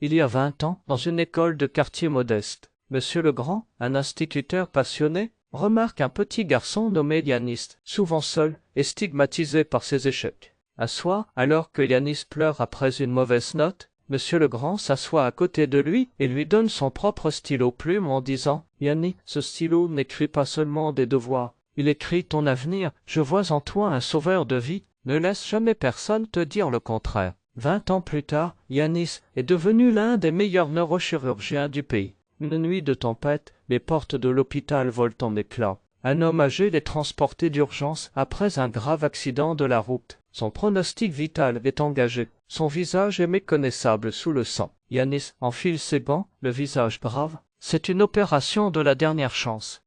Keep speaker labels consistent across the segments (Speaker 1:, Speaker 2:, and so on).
Speaker 1: il y a 20 ans, dans une école de quartier modeste. Monsieur Legrand, un instituteur passionné, remarque un petit garçon nommé Yanis, souvent seul et stigmatisé par ses échecs. Un soir, alors que Yanis pleure après une mauvaise note, Monsieur Legrand s'assoit à côté de lui et lui donne son propre stylo-plume en disant « Yanis, ce stylo n'écrit pas seulement des devoirs, il écrit ton avenir, je vois en toi un sauveur de vie, ne laisse jamais personne te dire le contraire. » 20 ans plus tard, Yanis est devenu l'un des meilleurs neurochirurgiens du pays. Une nuit de tempête, les portes de l'hôpital volent en éclats. Un homme âgé est transporté d'urgence après un grave accident de la route. Son pronostic vital est engagé. Son visage est méconnaissable sous le sang. Yanis enfile ses gants, le visage brave. C'est une opération de la dernière chance.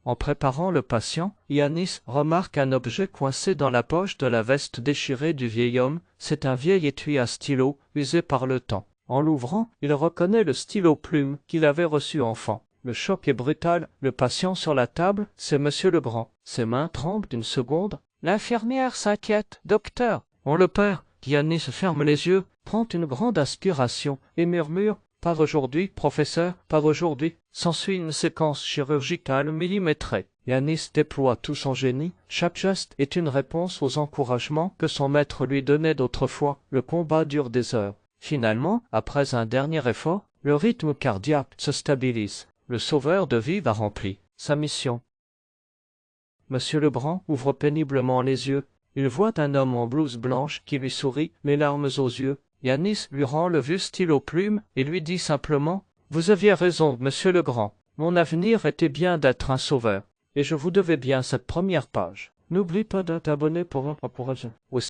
Speaker 1: En préparant le patient, Yanis remarque un objet coincé dans la poche de la veste déchirée du vieil homme. C'est un vieil étui à stylo, usé par le temps. En l'ouvrant, il reconnaît le stylo-plume qu'il avait reçu enfant. Le choc est brutal, le patient sur la table, c'est Monsieur Legrand. Ses mains tremblent d'une seconde. L'infirmière s'inquiète. « Docteur !» « On le perd !» Yanis ferme les yeux, prend une grande aspiration et murmure « Pas aujourd'hui, professeur, pas aujourd'hui !» S'ensuit une séquence chirurgicale millimétrée. Yanis déploie tout son génie. Chaque geste est une réponse aux encouragements que son maître lui donnait d'autrefois. Le combat dure des heures. Finalement, après un dernier effort, le rythme cardiaque se stabilise. Le sauveur de vie a rempli sa mission. Monsieur Legrand ouvre péniblement les yeux. Il voit un homme en blouse blanche qui lui sourit, les larmes aux yeux. Yanis lui rend le vieux stylo-plume et lui dit simplement « Vous aviez raison, Monsieur Legrand. Mon avenir était bien d'être un sauveur. Et je vous devais bien cette première page. N'oublie pas de t'abonner pour